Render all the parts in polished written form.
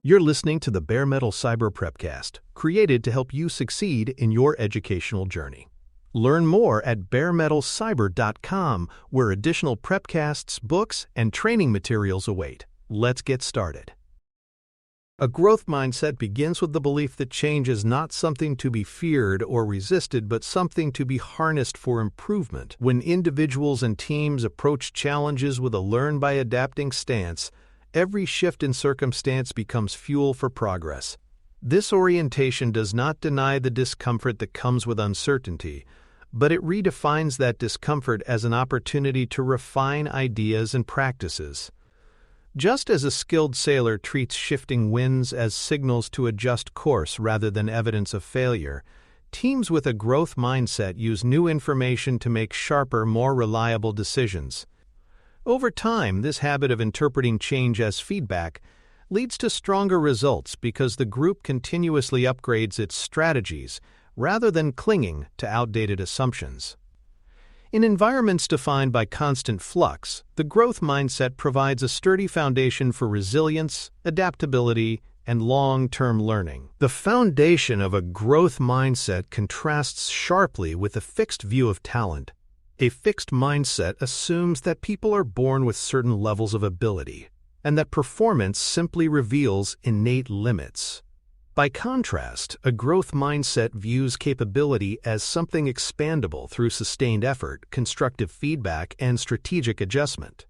You're listening to the Bare Metal Cyber Prepcast, created to help you succeed in your educational journey. Learn more at baremetalcyber.com, where additional prepcasts, books, and training materials await. Let's get started. A growth mindset begins with the belief that change is not something to be feared or resisted, but something to be harnessed for improvement. When individuals and teams approach challenges with a learn-by-adapting stance, every shift in circumstance becomes fuel for progress. This orientation does not deny the discomfort that comes with uncertainty, but it redefines that discomfort as an opportunity to refine ideas and practices. Just as a skilled sailor treats shifting winds as signals to adjust course rather than evidence of failure, teams with a growth mindset use new information to make sharper, more reliable decisions. Over time, this habit of interpreting change as feedback leads to stronger results because the group continuously upgrades its strategies rather than clinging to outdated assumptions. In environments defined by constant flux, the growth mindset provides a sturdy foundation for resilience, adaptability, and long-term learning. The foundation of a growth mindset contrasts sharply with a fixed view of talent. A fixed mindset assumes that people are born with certain levels of ability, and that performance simply reveals innate limits. By contrast, a growth mindset views capability as something expandable through sustained effort, constructive feedback, and strategic adjustment.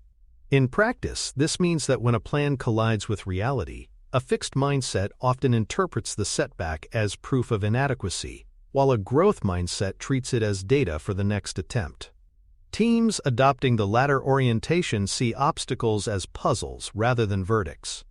In practice, this means that when a plan collides with reality, a fixed mindset often interprets the setback as proof of inadequacy, while a growth mindset treats it as data for the next attempt. Teams adopting the latter orientation see obstacles as puzzles rather than verdicts.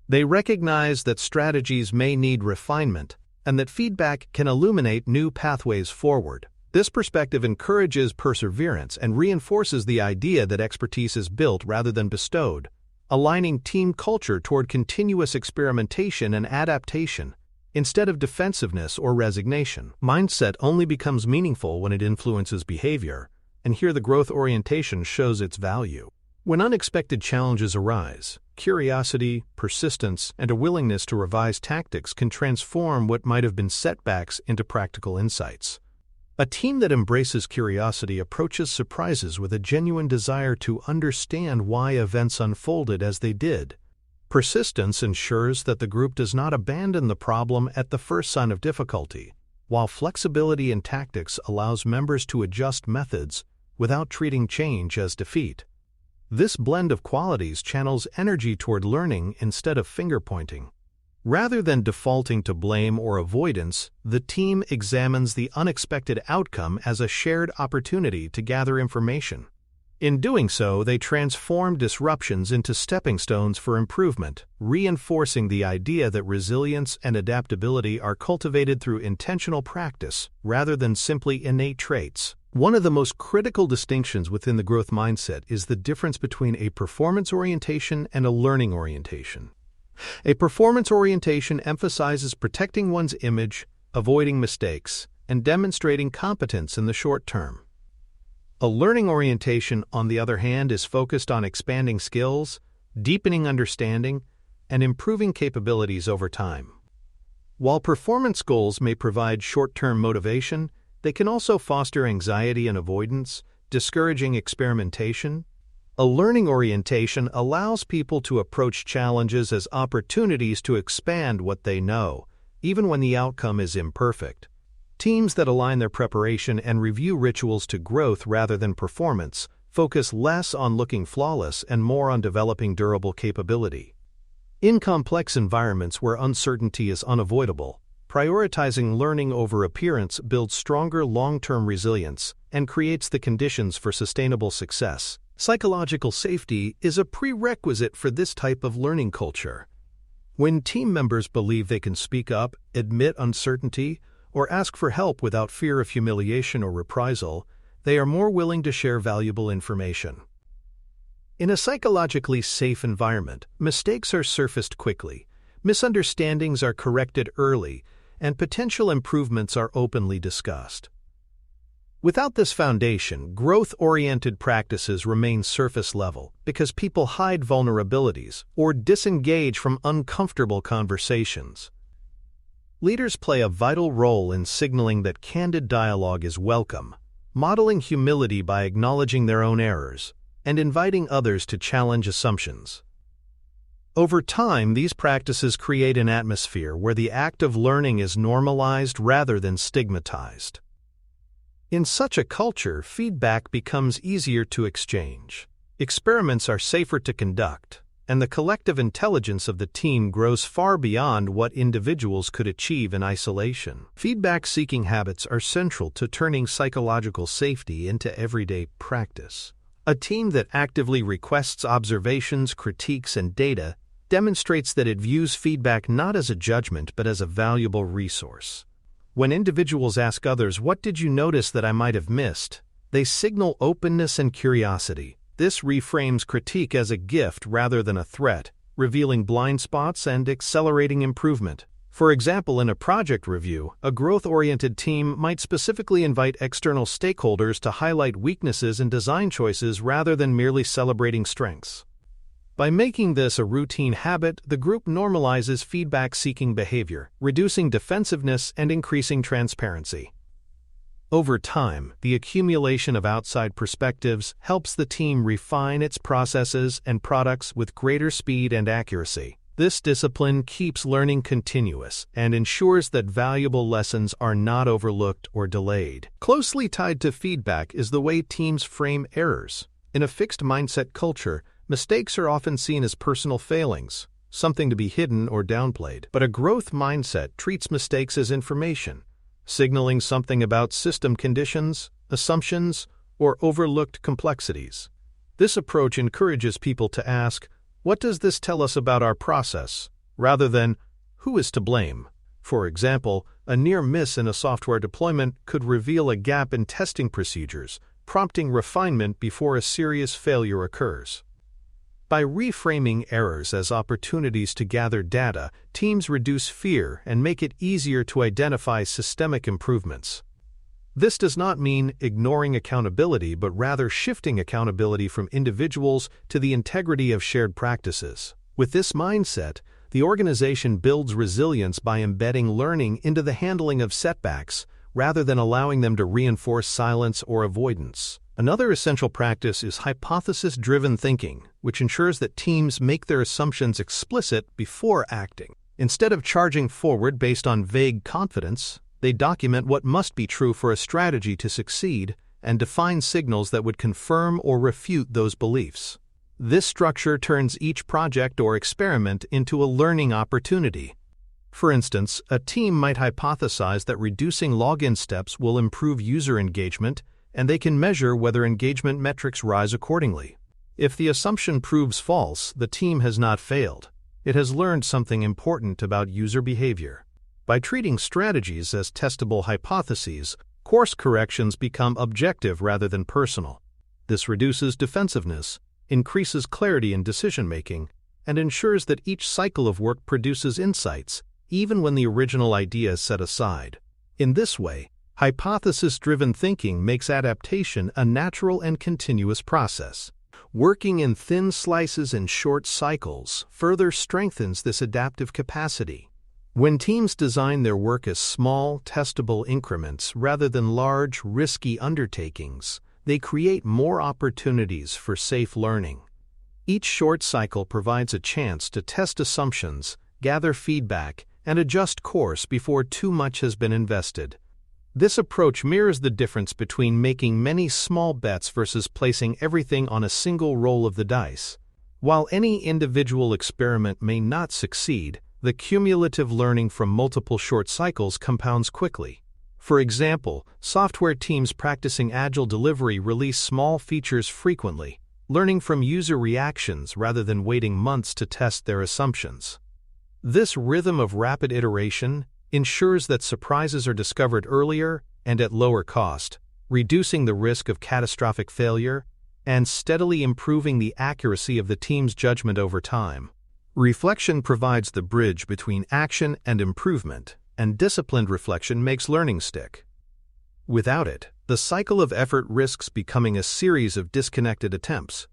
They recognize that strategies may need refinement and that feedback can illuminate new pathways forward. This perspective encourages perseverance and reinforces the idea that expertise is built rather than bestowed, aligning team culture toward continuous experimentation and adaptation instead of defensiveness or resignation. Mindset only becomes meaningful when it influences behavior, and here the growth orientation shows its value. When unexpected challenges arise, curiosity, persistence, and a willingness to revise tactics can transform what might have been setbacks into practical insights. A team that embraces curiosity approaches surprises with a genuine desire to understand why events unfolded as they did. Persistence ensures that the group does not abandon the problem at the first sign of difficulty, while flexibility in tactics allows members to adjust methods without treating change as defeat. This blend of qualities channels energy toward learning instead of finger-pointing. Rather than defaulting to blame or avoidance, the team examines the unexpected outcome as a shared opportunity to gather information. In doing so, they transform disruptions into stepping stones for improvement, reinforcing the idea that resilience and adaptability are cultivated through intentional practice rather than simply innate traits. One of the most critical distinctions within the growth mindset is the difference between a performance orientation and a learning orientation. A performance orientation emphasizes protecting one's image, avoiding mistakes, and demonstrating competence in the short term. A learning orientation, on the other hand, is focused on expanding skills, deepening understanding, and improving capabilities over time. While performance goals may provide short-term motivation, they can also foster anxiety and avoidance, discouraging experimentation. A learning orientation allows people to approach challenges as opportunities to expand what they know, even when the outcome is imperfect. Teams that align their preparation and review rituals to growth rather than performance focus less on looking flawless and more on developing durable capability. In complex environments where uncertainty is unavoidable, prioritizing learning over appearance builds stronger long-term resilience and creates the conditions for sustainable success. Psychological safety is a prerequisite for this type of learning culture. When team members believe they can speak up, admit uncertainty, or ask for help without fear of humiliation or reprisal, they are more willing to share valuable information. In a psychologically safe environment, mistakes are surfaced quickly, misunderstandings are corrected early, and potential improvements are openly discussed. Without this foundation, growth-oriented practices remain surface level because people hide vulnerabilities or disengage from uncomfortable conversations. Leaders play a vital role in signaling that candid dialogue is welcome, modeling humility by acknowledging their own errors, and inviting others to challenge assumptions. Over time, these practices create an atmosphere where the act of learning is normalized rather than stigmatized. In such a culture, feedback becomes easier to exchange. Experiments are safer to conduct, and the collective intelligence of the team grows far beyond what individuals could achieve in isolation. Feedback-seeking habits are central to turning psychological safety into everyday practice. A team that actively requests observations, critiques, and data demonstrates that it views feedback not as a judgment but as a valuable resource. When individuals ask others, "What did you notice that I might have missed?" they signal openness and curiosity. This reframes critique as a gift rather than a threat, revealing blind spots and accelerating improvement. For example, in a project review, a growth-oriented team might specifically invite external stakeholders to highlight weaknesses in design choices rather than merely celebrating strengths. By making this a routine habit, the group normalizes feedback-seeking behavior, reducing defensiveness and increasing transparency. Over time, the accumulation of outside perspectives helps the team refine its processes and products with greater speed and accuracy. This discipline keeps learning continuous and ensures that valuable lessons are not overlooked or delayed. Closely tied to feedback is the way teams frame errors. In a fixed mindset culture, mistakes are often seen as personal failings, something to be hidden or downplayed. But a growth mindset treats mistakes as information, signaling something about system conditions, assumptions, or overlooked complexities. This approach encourages people to ask, "What does this tell us about our process?" rather than, "Who is to blame?" For example, a near miss in a software deployment could reveal a gap in testing procedures, prompting refinement before a serious failure occurs. By reframing errors as opportunities to gather data, teams reduce fear and make it easier to identify systemic improvements. This does not mean ignoring accountability, but rather shifting accountability from individuals to the integrity of shared practices. With this mindset, the organization builds resilience by embedding learning into the handling of setbacks, rather than allowing them to reinforce silence or avoidance. Another essential practice is hypothesis-driven thinking, which ensures that teams make their assumptions explicit before acting. Instead of charging forward based on vague confidence, they document what must be true for a strategy to succeed and define signals that would confirm or refute those beliefs. This structure turns each project or experiment into a learning opportunity. For instance, a team might hypothesize that reducing login steps will improve user engagement, and they can measure whether engagement metrics rise accordingly. If the assumption proves false, the team has not failed. It has learned something important about user behavior. By treating strategies as testable hypotheses, course corrections become objective rather than personal. This reduces defensiveness, increases clarity in decision-making, and ensures that each cycle of work produces insights, even when the original idea is set aside. In this way, hypothesis-driven thinking makes adaptation a natural and continuous process. Working in thin slices and short cycles further strengthens this adaptive capacity. When teams design their work as small, testable increments rather than large, risky undertakings, they create more opportunities for safe learning. Each short cycle provides a chance to test assumptions, gather feedback, and adjust course before too much has been invested. This approach mirrors the difference between making many small bets versus placing everything on a single roll of the dice. While any individual experiment may not succeed, the cumulative learning from multiple short cycles compounds quickly. For example, software teams practicing agile delivery release small features frequently, learning from user reactions rather than waiting months to test their assumptions. This rhythm of rapid iteration ensures that surprises are discovered earlier and at lower cost, reducing the risk of catastrophic failure and steadily improving the accuracy of the team's judgment over time. Reflection provides the bridge between action and improvement, and disciplined reflection makes learning stick. Without it, the cycle of effort risks becoming a series of disconnected attempts.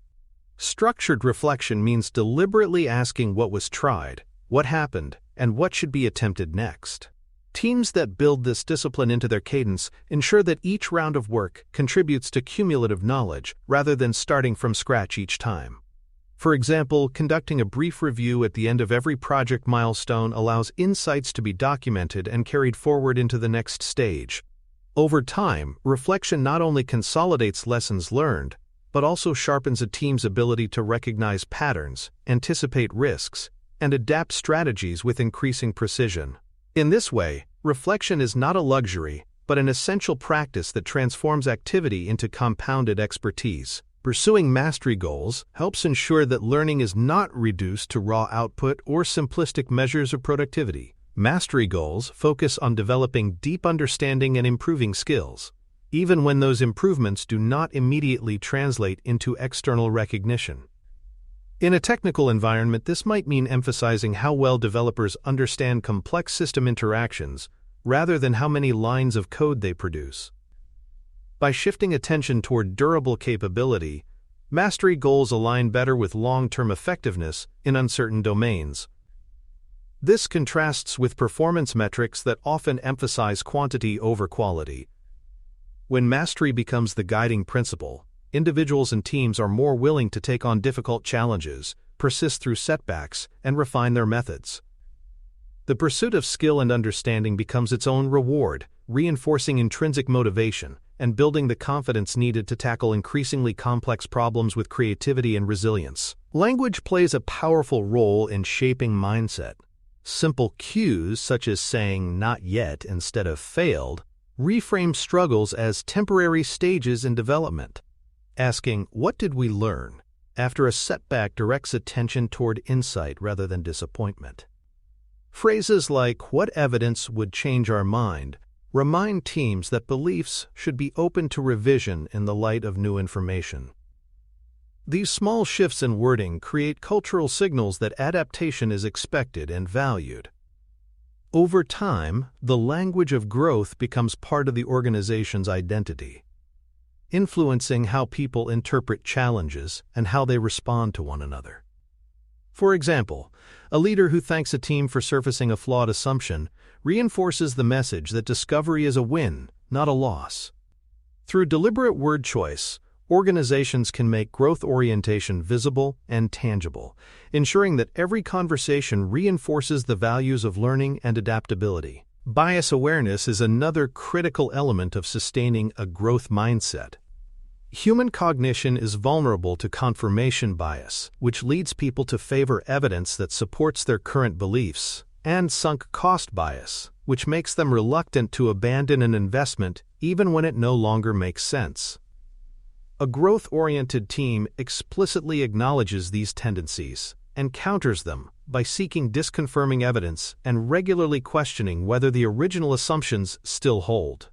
Structured reflection means deliberately asking what was tried, what happened, and what should be attempted next. Teams that build this discipline into their cadence ensure that each round of work contributes to cumulative knowledge rather than starting from scratch each time. For example, conducting a brief review at the end of every project milestone allows insights to be documented and carried forward into the next stage. Over time, reflection not only consolidates lessons learned, but also sharpens a team's ability to recognize patterns, anticipate risks, and adapt strategies with increasing precision. In this way, reflection is not a luxury, but an essential practice that transforms activity into compounded expertise. Pursuing mastery goals helps ensure that learning is not reduced to raw output or simplistic measures of productivity. Mastery goals focus on developing deep understanding and improving skills, even when those improvements do not immediately translate into external recognition. In a technical environment, this might mean emphasizing how well developers understand complex system interactions rather than how many lines of code they produce. By shifting attention toward durable capability, mastery goals align better with long-term effectiveness in uncertain domains. This contrasts with performance metrics that often emphasize quantity over quality. When mastery becomes the guiding principle, individuals and teams are more willing to take on difficult challenges, persist through setbacks, and refine their methods. The pursuit of skill and understanding becomes its own reward, reinforcing intrinsic motivation and building the confidence needed to tackle increasingly complex problems with creativity and resilience. Language plays a powerful role in shaping mindset. Simple cues, such as saying "not yet" instead of "failed," reframe struggles as temporary stages in development. Asking, "What did we learn?" after a setback directs attention toward insight rather than disappointment. Phrases like "what evidence would change our mind" remind teams that beliefs should be open to revision in the light of new information. These small shifts in wording create cultural signals that adaptation is expected and valued. Over time, the language of growth becomes part of the organization's identity, influencing how people interpret challenges and how they respond to one another. For example, a leader who thanks a team for surfacing a flawed assumption reinforces the message that discovery is a win, not a loss. Through deliberate word choice, organizations can make growth orientation visible and tangible, ensuring that every conversation reinforces the values of learning and adaptability. Bias awareness is another critical element of sustaining a growth mindset. Human cognition is vulnerable to confirmation bias, which leads people to favor evidence that supports their current beliefs, and sunk cost bias, which makes them reluctant to abandon an investment even when it no longer makes sense. A growth-oriented team explicitly acknowledges these tendencies and counters them by seeking disconfirming evidence and regularly questioning whether the original assumptions still hold.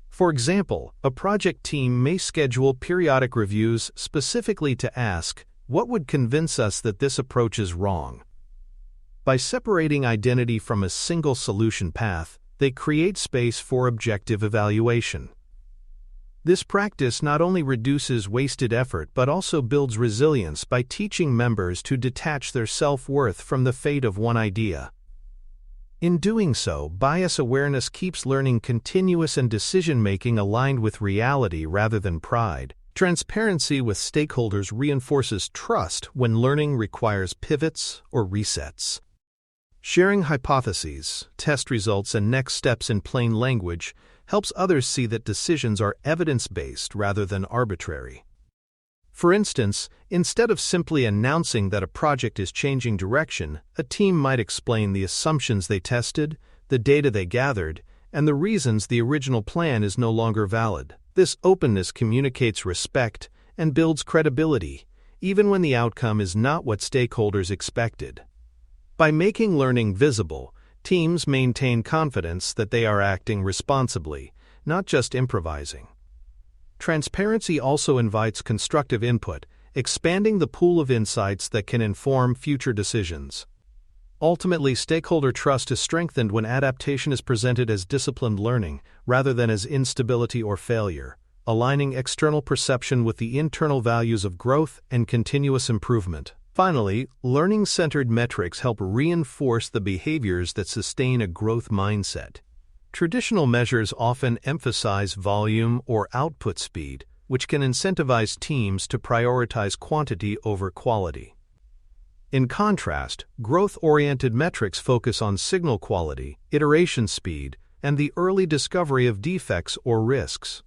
For example, a project team may schedule periodic reviews specifically to ask, "What would convince us that this approach is wrong?" By separating identity from a single solution path, they create space for objective evaluation. This practice not only reduces wasted effort but also builds resilience by teaching members to detach their self-worth from the fate of one idea. In doing so, bias awareness keeps learning continuous and decision-making aligned with reality rather than pride. Transparency with stakeholders reinforces trust when learning requires pivots or resets. Sharing hypotheses, test results, and next steps in plain language helps others see that decisions are evidence-based rather than arbitrary. For instance, instead of simply announcing that a project is changing direction, a team might explain the assumptions they tested, the data they gathered, and the reasons the original plan is no longer valid. This openness communicates respect and builds credibility, even when the outcome is not what stakeholders expected. By making learning visible, teams maintain confidence that they are acting responsibly, not just improvising. Transparency also invites constructive input, expanding the pool of insights that can inform future decisions. Ultimately, stakeholder trust is strengthened when adaptation is presented as disciplined learning rather than as instability or failure, aligning external perception with the internal values of growth and continuous improvement. Finally, learning-centered metrics help reinforce the behaviors that sustain a growth mindset. Traditional measures often emphasize volume or output speed, which can incentivize teams to prioritize quantity over quality. In contrast, growth-oriented metrics focus on signal quality, iteration speed, and the early discovery of defects or risks.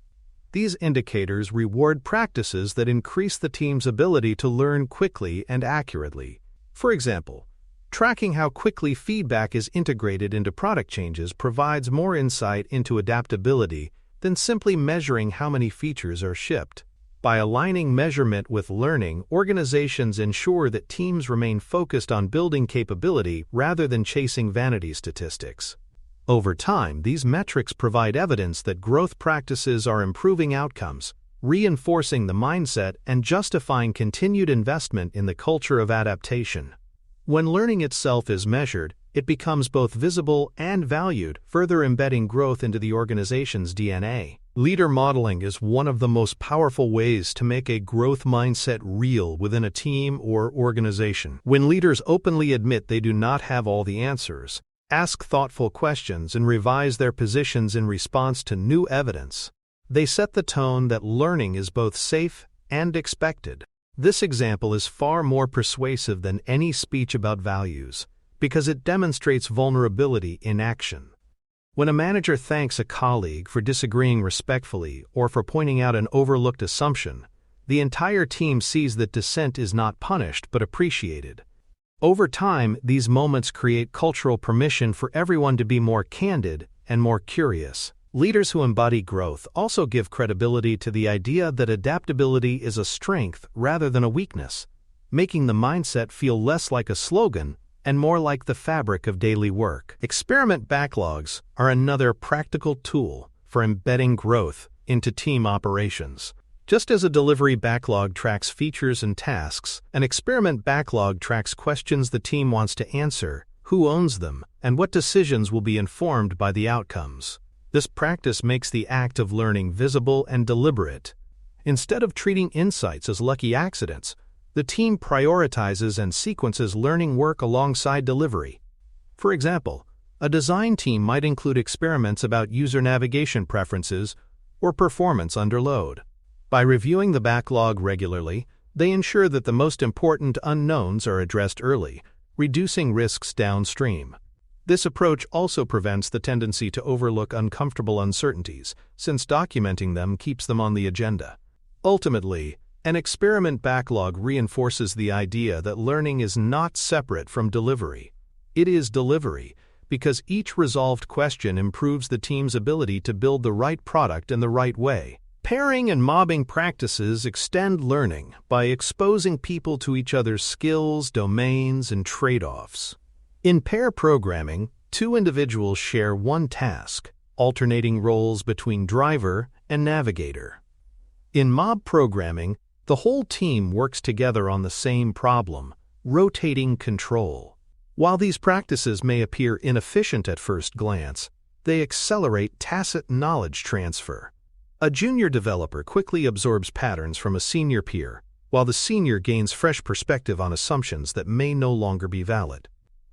These indicators reward practices that increase the team's ability to learn quickly and accurately. For example, tracking how quickly feedback is integrated into product changes provides more insight into adaptability than simply measuring how many features are shipped. By aligning measurement with learning, organizations ensure that teams remain focused on building capability rather than chasing vanity statistics. Over time, these metrics provide evidence that growth practices are improving outcomes, reinforcing the mindset and justifying continued investment in the culture of adaptation. When learning itself is measured, it becomes both visible and valued, further embedding growth into the organization's DNA. Leader modeling is one of the most powerful ways to make a growth mindset real within a team or organization. When leaders openly admit they do not have all the answers, ask thoughtful questions, and revise their positions in response to new evidence, they set the tone that learning is both safe and expected. This example is far more persuasive than any speech about values because it demonstrates vulnerability in action. When a manager thanks a colleague for disagreeing respectfully or for pointing out an overlooked assumption, the entire team sees that dissent is not punished but appreciated. Over time, these moments create cultural permission for everyone to be more candid and more curious. Leaders who embody growth also give credibility to the idea that adaptability is a strength rather than a weakness, making the mindset feel less like a slogan and more like the fabric of daily work. Experiment backlogs are another practical tool for embedding growth into team operations. Just as a delivery backlog tracks features and tasks, an experiment backlog tracks questions the team wants to answer, who owns them, and what decisions will be informed by the outcomes. This practice makes the act of learning visible and deliberate. Instead of treating insights as lucky accidents, the team prioritizes and sequences learning work alongside delivery. For example, a design team might include experiments about user navigation preferences or performance under load. By reviewing the backlog regularly, they ensure that the most important unknowns are addressed early, reducing risks downstream. This approach also prevents the tendency to overlook uncomfortable uncertainties, since documenting them keeps them on the agenda. Ultimately, an experiment backlog reinforces the idea that learning is not separate from delivery. It is delivery, because each resolved question improves the team's ability to build the right product in the right way. Pairing and mobbing practices extend learning by exposing people to each other's skills, domains, and trade-offs. In pair programming, two individuals share one task, alternating roles between driver and navigator. In mob programming, the whole team works together on the same problem, rotating control. While these practices may appear inefficient at first glance, they accelerate tacit knowledge transfer. A junior developer quickly absorbs patterns from a senior peer, while the senior gains fresh perspective on assumptions that may no longer be valid.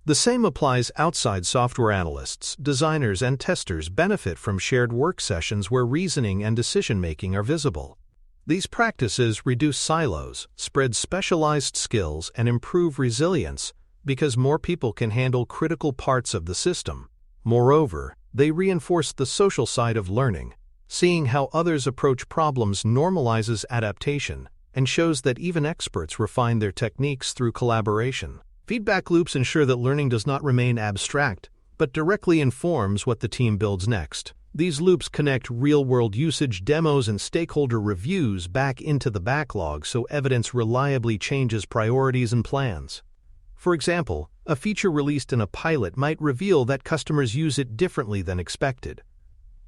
The same applies outside software analysts. Designers and testers benefit from shared work sessions where reasoning and decision-making are visible. These practices reduce silos, spread specialized skills, and improve resilience because more people can handle critical parts of the system. Moreover, they reinforce the social side of learning. Seeing how others approach problems normalizes adaptation and shows that even experts refine their techniques through collaboration. Feedback loops ensure that learning does not remain abstract, but directly informs what the team builds next. These loops connect real-world usage demos and stakeholder reviews back into the backlog so evidence reliably changes priorities and plans. For example, a feature released in a pilot might reveal that customers use it differently than expected.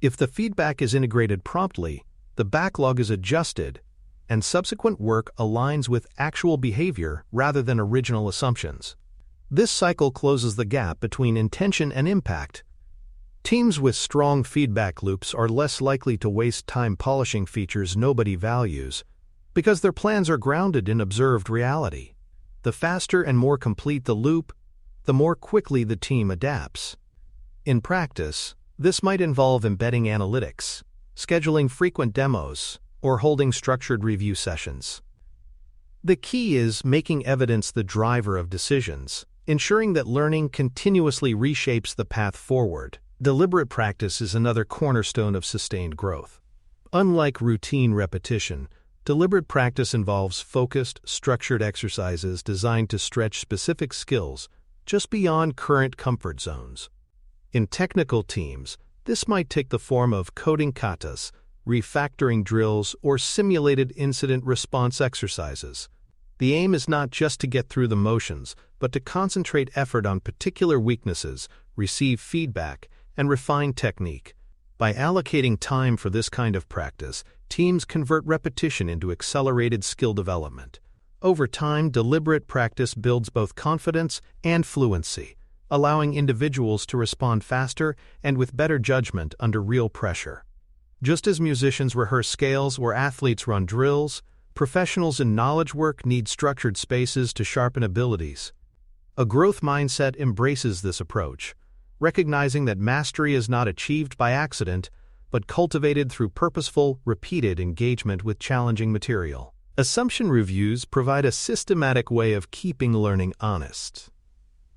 If the feedback is integrated promptly, the backlog is adjusted, and subsequent work aligns with actual behavior rather than original assumptions. This cycle closes the gap between intention and impact. Teams with strong feedback loops are less likely to waste time polishing features nobody values, because their plans are grounded in observed reality. The faster and more complete the loop, the more quickly the team adapts. In practice, this might involve embedding analytics, scheduling frequent demos, or holding structured review sessions. The key is making evidence the driver of decisions, ensuring that learning continuously reshapes the path forward. Deliberate practice is another cornerstone of sustained growth. Unlike routine repetition, deliberate practice involves focused, structured exercises designed to stretch specific skills just beyond current comfort zones. In technical teams, this might take the form of coding katas, refactoring drills, or simulated incident response exercises. The aim is not just to get through the motions, but to concentrate effort on particular weaknesses, receive feedback, and refine technique. By allocating time for this kind of practice, teams convert repetition into accelerated skill development. Over time, deliberate practice builds both confidence and fluency, allowing individuals to respond faster and with better judgment under real pressure. Just as musicians rehearse scales or athletes run drills, professionals in knowledge work need structured spaces to sharpen abilities. A growth mindset embraces this approach, recognizing that mastery is not achieved by accident, but cultivated through purposeful, repeated engagement with challenging material. Assumption reviews provide a systematic way of keeping learning honest.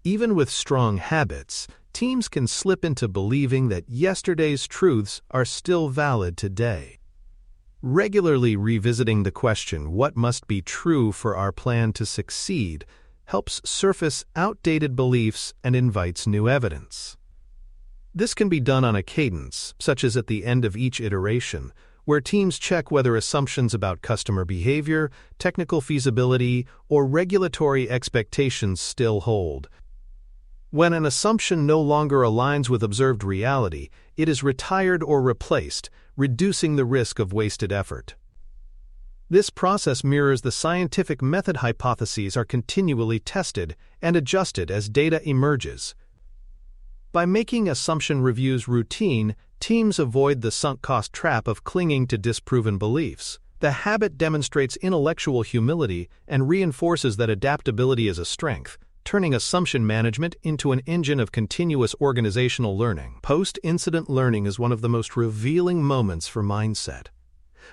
Even with strong habits, teams can slip into believing that yesterday's truths are still valid today. Regularly revisiting the question, "What must be true for our plan to succeed?" helps surface outdated beliefs and invites new evidence. This can be done on a cadence, such as at the end of each iteration, where teams check whether assumptions about customer behavior, technical feasibility, or regulatory expectations still hold. When an assumption no longer aligns with observed reality, it is retired or replaced, reducing the risk of wasted effort. This process mirrors the scientific method. Hypotheses are continually tested and adjusted as data emerges. By making assumption reviews routine, teams avoid the sunk cost trap of clinging to disproven beliefs. The habit demonstrates intellectual humility and reinforces that adaptability is a strength, turning assumption management into an engine of continuous organizational learning. Post-incident learning is one of the most revealing moments for mindset.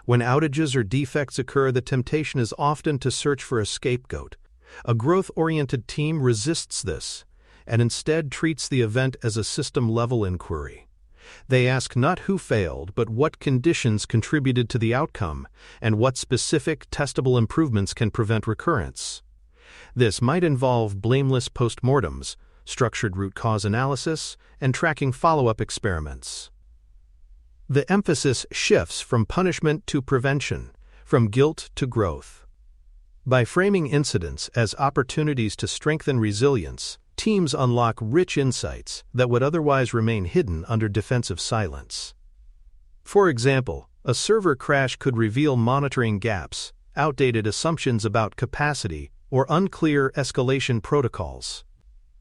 When outages or defects occur, the temptation is often to search for a scapegoat. A growth-oriented team resists this, and instead treats the event as a system-level inquiry. They ask not who failed, but what conditions contributed to the outcome, and what specific, testable improvements can prevent recurrence. This might involve blameless postmortems, structured root cause analysis, and tracking follow-up experiments. The emphasis shifts from punishment to prevention, from guilt to growth. By framing incidents as opportunities to strengthen resilience, teams unlock rich insights that would otherwise remain hidden under defensive silence. For example, a server crash could reveal monitoring gaps, outdated assumptions about capacity, or unclear escalation protocols.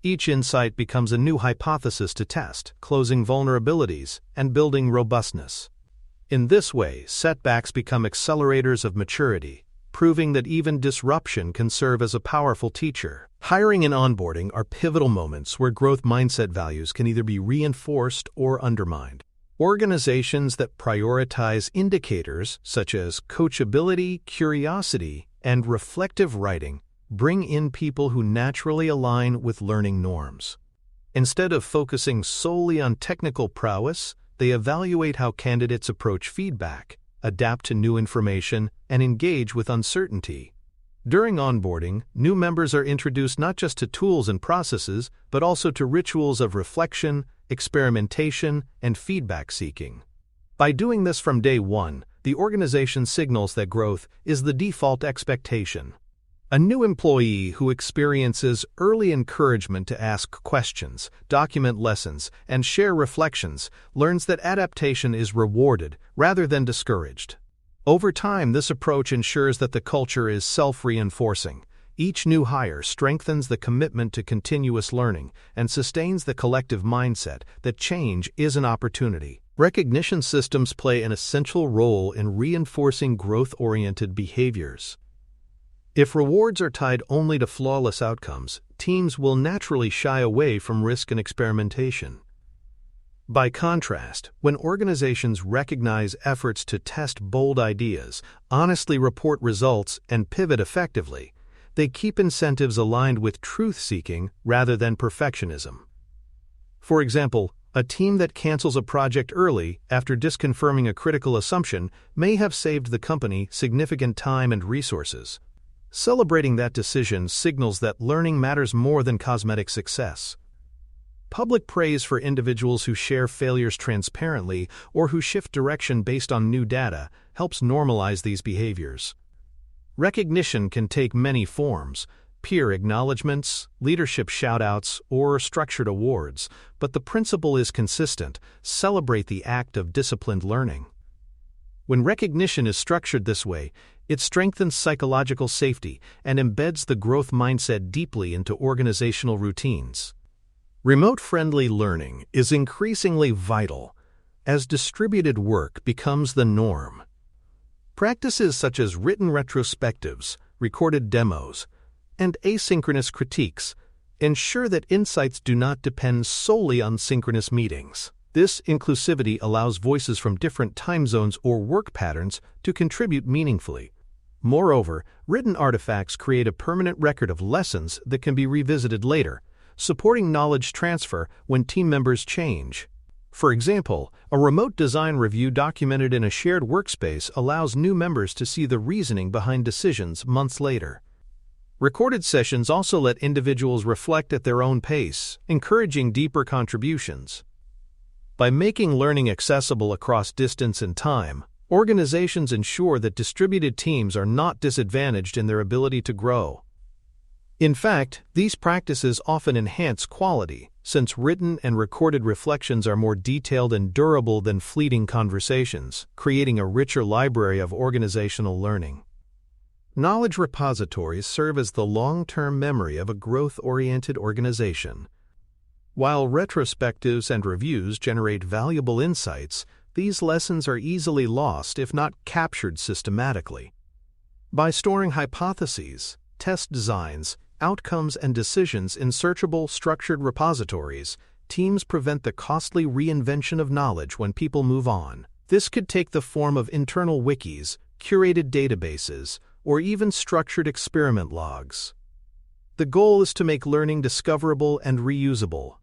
Each insight becomes a new hypothesis to test, closing vulnerabilities and building robustness. In this way, setbacks become accelerators of maturity, proving that even disruption can serve as a powerful teacher. Hiring and onboarding are pivotal moments where growth mindset values can either be reinforced or undermined. Organizations that prioritize indicators such as coachability, curiosity, and reflective writing bring in people who naturally align with learning norms. Instead of focusing solely on technical prowess, they evaluate how candidates approach feedback, adapt to new information, and engage with uncertainty. During onboarding, new members are introduced not just to tools and processes, but also to rituals of reflection, experimentation, and feedback seeking. By doing this from day one, the organization signals that growth is the default expectation. A new employee who experiences early encouragement to ask questions, document lessons, and share reflections learns that adaptation is rewarded rather than discouraged. Over time, this approach ensures that the culture is self-reinforcing, Each new hire strengthens the commitment to continuous learning and sustains the collective mindset that change is an opportunity. Recognition systems play an essential role in reinforcing growth-oriented behaviors. If rewards are tied only to flawless outcomes, teams will naturally shy away from risk and experimentation. By contrast, when organizations recognize efforts to test bold ideas, honestly report results, and pivot effectively, they keep incentives aligned with truth-seeking rather than perfectionism. For example, a team that cancels a project early after disconfirming a critical assumption may have saved the company significant time and resources. Celebrating that decision signals that learning matters more than cosmetic success. Public praise for individuals who share failures transparently or who shift direction based on new data helps normalize these behaviors. Recognition can take many forms: peer acknowledgments, leadership shout-outs, or structured awards, but the principle is consistent: celebrate the act of disciplined learning. When recognition is structured this way, it strengthens psychological safety and embeds the growth mindset deeply into organizational routines. Remote-friendly learning is increasingly vital as distributed work becomes the norm. Practices such as written retrospectives, recorded demos, and asynchronous critiques ensure that insights do not depend solely on synchronous meetings. This inclusivity allows voices from different time zones or work patterns to contribute meaningfully. Moreover, written artifacts create a permanent record of lessons that can be revisited later, supporting knowledge transfer when team members change. For example, a remote design review documented in a shared workspace allows new members to see the reasoning behind decisions months later. Recorded sessions also let individuals reflect at their own pace, encouraging deeper contributions. By making learning accessible across distance and time, organizations ensure that distributed teams are not disadvantaged in their ability to grow. In fact, these practices often enhance quality, since written and recorded reflections are more detailed and durable than fleeting conversations, creating a richer library of organizational learning. Knowledge repositories serve as the long-term memory of a growth-oriented organization. While retrospectives and reviews generate valuable insights, these lessons are easily lost if not captured systematically. By storing hypotheses, test designs, outcomes, and decisions in searchable, structured repositories, teams prevent the costly reinvention of knowledge when people move on. This could take the form of internal wikis, curated databases, or even structured experiment logs. The goal is to make learning discoverable and reusable.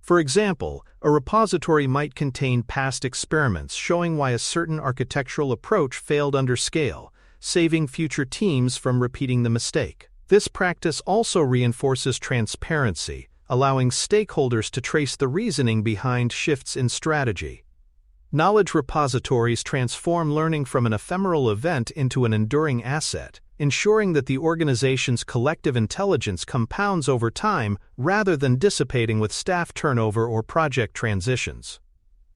For example, a repository might contain past experiments showing why a certain architectural approach failed under scale, saving future teams from repeating the mistake. This practice also reinforces transparency, allowing stakeholders to trace the reasoning behind shifts in strategy. Knowledge repositories transform learning from an ephemeral event into an enduring asset, ensuring that the organization's collective intelligence compounds over time rather than dissipating with staff turnover or project transitions.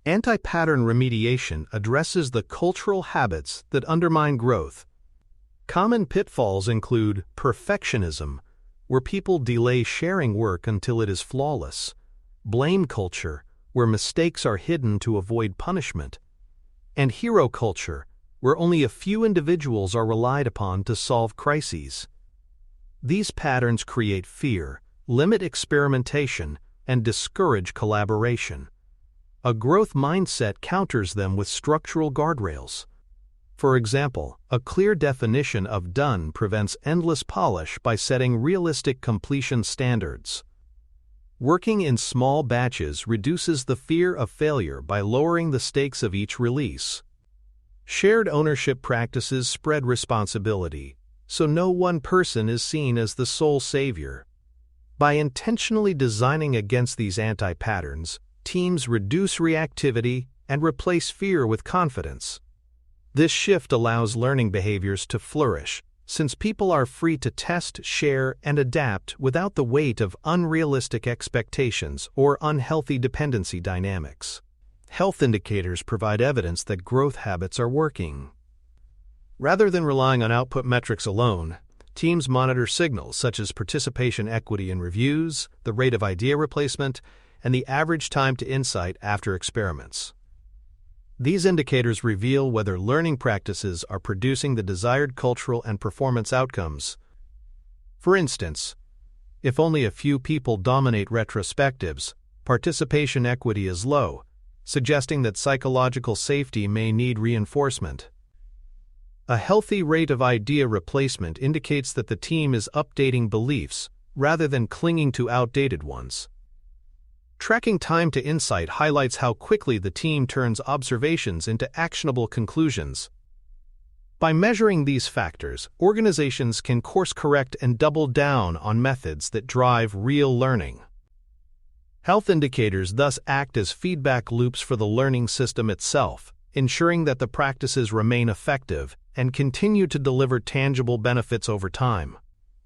Anti-pattern remediation addresses the cultural habits that undermine growth. Common pitfalls include perfectionism, where people delay sharing work until it is flawless; blame culture, where mistakes are hidden to avoid punishment; and hero culture, where only a few individuals are relied upon to solve crises. These patterns create fear, limit experimentation, and discourage collaboration. A growth mindset counters them with structural guardrails. For example, a clear definition of done prevents endless polish by setting realistic completion standards. Working in small batches reduces the fear of failure by lowering the stakes of each release. Shared ownership practices spread responsibility, so no one person is seen as the sole savior. By intentionally designing against these anti-patterns, teams reduce reactivity and replace fear with confidence. This shift allows learning behaviors to flourish, since people are free to test, share, and adapt without the weight of unrealistic expectations or unhealthy dependency dynamics. Health indicators provide evidence that growth habits are working. Rather than relying on output metrics alone, Teams monitor signals such as participation equity in reviews, the rate of idea replacement, and the average time to insight after experiments. These indicators reveal whether learning practices are producing the desired cultural and performance outcomes. For instance, if only a few people dominate retrospectives, participation equity is low, suggesting that psychological safety may need reinforcement. A healthy rate of idea replacement indicates that the team is updating beliefs rather than clinging to outdated ones. Tracking time to insight highlights how quickly the team turns observations into actionable conclusions. By measuring these factors, organizations can course-correct and double down on methods that drive real learning. Health indicators thus act as feedback loops for the learning system itself, ensuring that the practices remain effective and continue to deliver tangible benefits over time.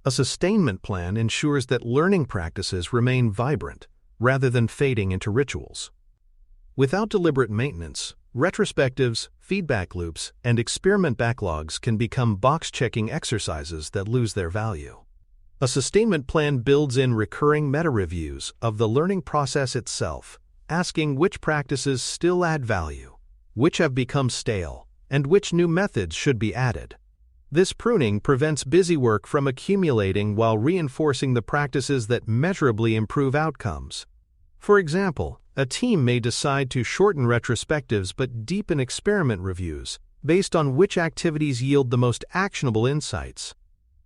A sustainment plan ensures that learning practices remain vibrant, rather than fading into rituals. Without deliberate maintenance, retrospectives, feedback loops, and experiment backlogs can become box-checking exercises that lose their value. A sustainment plan builds in recurring meta-reviews of the learning process itself, asking which practices still add value, which have become stale, and which new methods should be added. This pruning prevents busy work from accumulating while reinforcing the practices that measurably improve outcomes. For example, a team may decide to shorten retrospectives but deepen experiment reviews based on which activities yield the most actionable insights.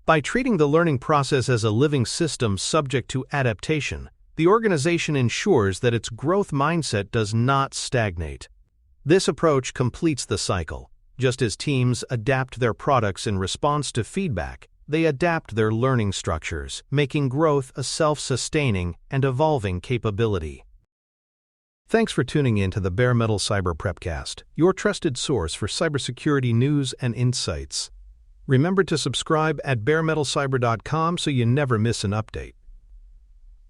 By treating the learning process as a living system subject to adaptation, the organization ensures that its growth mindset does not stagnate. This approach completes the cycle. Just as teams adapt their products in response to feedback, they adapt their learning structures, making growth a self-sustaining and evolving capability. Thanks for tuning in to the Bare Metal Cyber Prepcast, your trusted source for cybersecurity news and insights. Remember to subscribe at baremetalcyber.com so you never miss an update.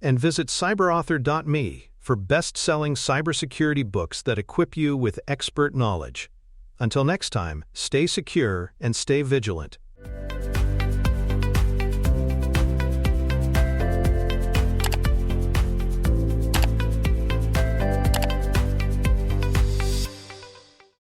And visit cyberauthor.me for best-selling cybersecurity books that equip you with expert knowledge. Until next time, stay secure and stay vigilant.